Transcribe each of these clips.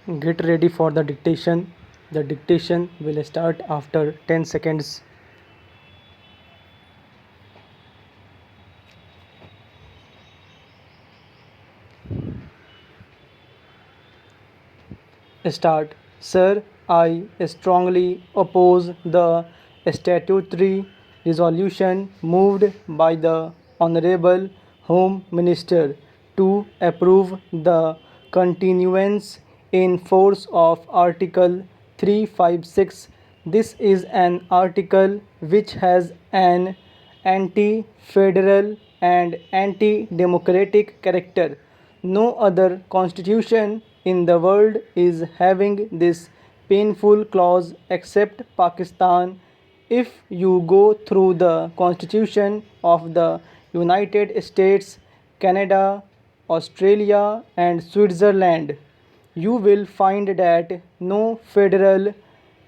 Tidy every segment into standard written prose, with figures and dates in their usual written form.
Get ready for the dictation. The dictation will start after 10 seconds. Start. Sir, I strongly oppose the statutory resolution moved by the Honorable Home Minister to approve the continuance in force of Article 356. This is an article which has an anti-federal and anti-democratic character. No other constitution in the world is having this painful clause except Pakistan. If you go through the constitution of the United States, Canada, Australia, and Switzerland, you will find that no federal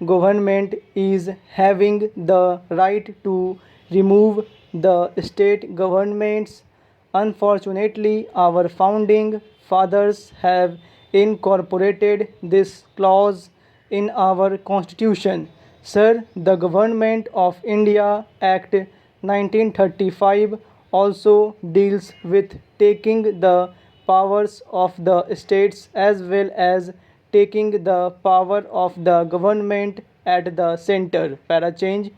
government is having the right to remove the state governments. Unfortunately, our founding fathers have incorporated this clause in our constitution. Sir, the Government of India Act 1935 also deals with taking the powers of the states as well as taking the power of the government at the center. Para change.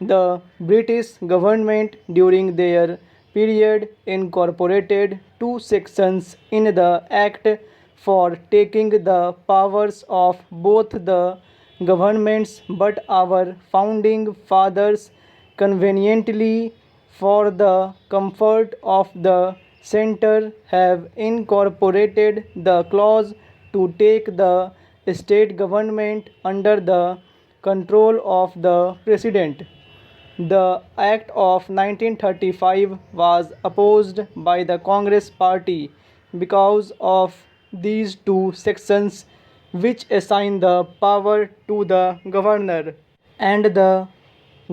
The British government during their period incorporated two sections in the Act for taking the powers of both the governments, but our founding fathers conveniently, for the comfort of the center, have incorporated the clause to take the state government under the control of the president. The Act of 1935 was opposed by the Congress Party because of these two sections which assign the power to the governor and the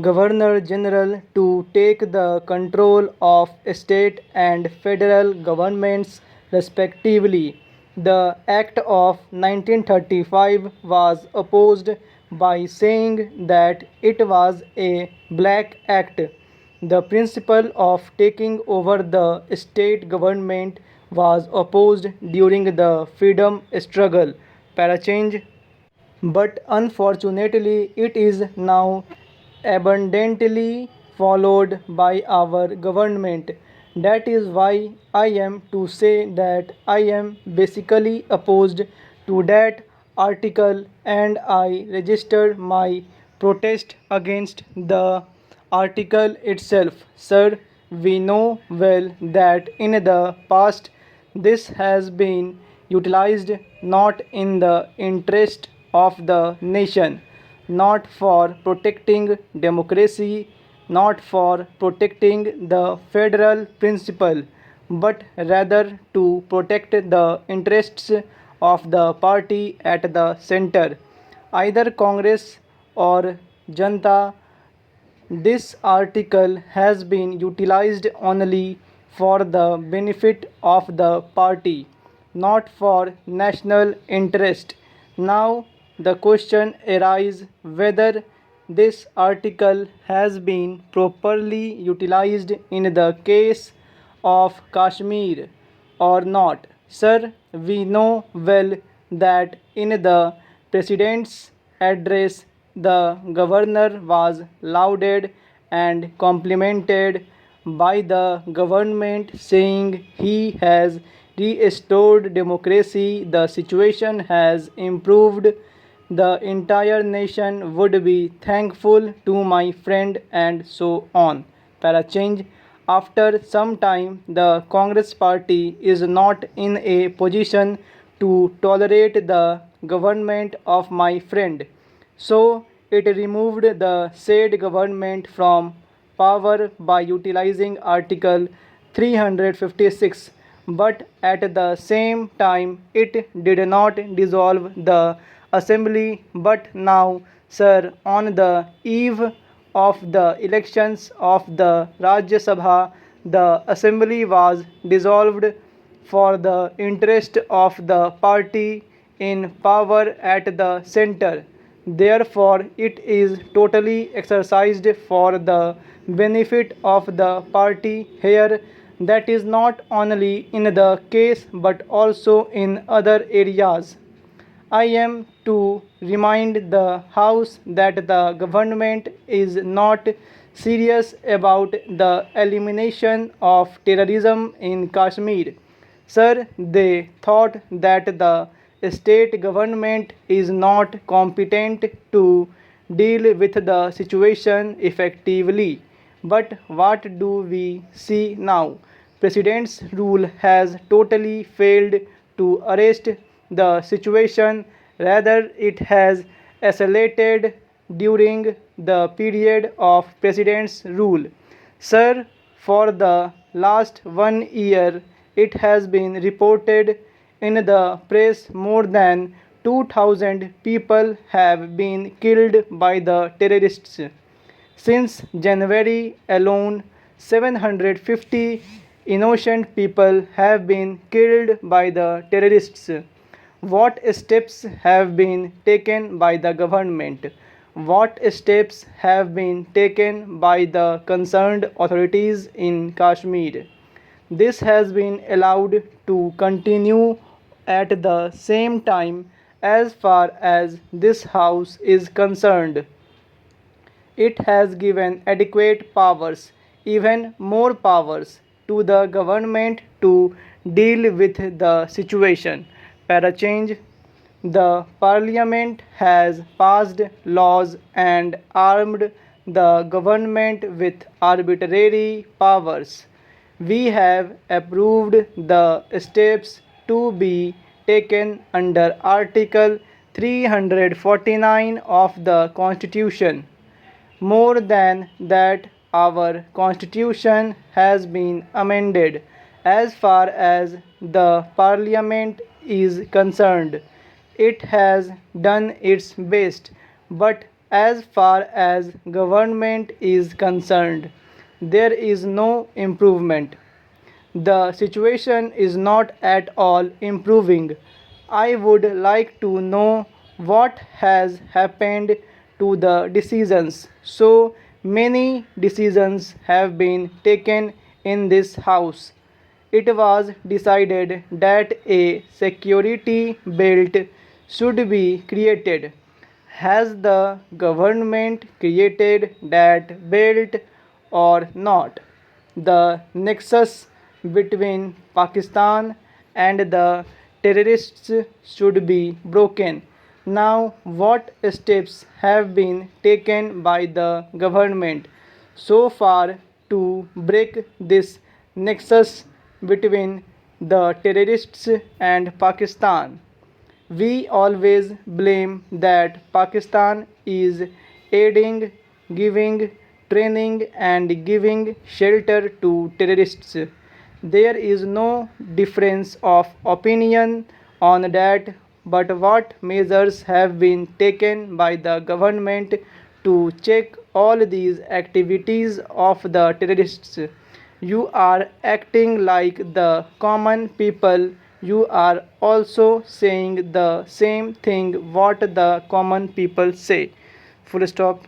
Governor General to take the control of state and federal governments respectively. The Act of 1935 was opposed by saying that it was a black act. The principle of taking over the state government was opposed during the freedom struggle. Para change. But unfortunately, it is now abundantly followed by our government. That is why I am to say that I am basically opposed to that article and I registered my protest against the article itself. Sir, we know well that in the past this has been utilized not in the interest of the nation, not for protecting democracy, not for protecting the federal principle, but rather to protect the interests of the party at the center, either Congress or Janta. This article has been utilized only for the benefit of the party, not for national interest. Now the question arises whether this article has been properly utilized in the case of Kashmir or not. Sir, we know well that in the President's address the Governor was lauded and complimented by the government, saying he has restored democracy, the situation has improved, the entire nation would be thankful to my friend, and so on. Para change. After some time, the Congress party is not in a position to tolerate the government of my friend. So it removed the said government from power by utilizing Article 356, but at the same time it did not dissolve the assembly. But now, sir, on the eve of the elections of the Rajya Sabha, the assembly was dissolved for the interest of the party in power at the center. Therefore, it is totally exercised for the benefit of the party here. That is not only in the case but also in other areas. I am to remind the House that the government is not serious about the elimination of terrorism in Kashmir. Sir, they thought that the state government is not competent to deal with the situation effectively. But what do we see now? President's rule has totally failed to arrest the situation, rather, it has escalated during the period of President's rule. Sir, for the last 1 year, it has been reported in the press more than 2000 people have been killed by the terrorists. Since January alone, 750 innocent people have been killed by the terrorists. What steps have been taken by the government? What steps have been taken by the concerned authorities in Kashmir? This has been allowed to continue at the same time. As far as this House is concerned, it has given adequate powers, even more powers, to the government to deal with the situation. Para change, the parliament has passed laws and armed the government with arbitrary powers. We have approved the steps to be taken under Article 349 of the Constitution. More than that, our Constitution has been amended. As far as the Parliament is concerned, it has done its best, but as far as government is concerned, there is no improvement. The situation is not at all improving. I would like to know what has happened to the decisions. So many decisions have been taken in this House. It was decided that a security belt should be created. Has the government created that belt or not? The nexus between Pakistan and the terrorists should be broken. Now, what steps have been taken by the government so far to break this nexus between the terrorists and Pakistan? We always blame that Pakistan is aiding, giving training and giving shelter to terrorists. There is no difference of opinion on that, but what measures have been taken by the government to check all these activities of the terrorists? You are acting like the common people. You are also saying the same thing what the common people say. Full stop.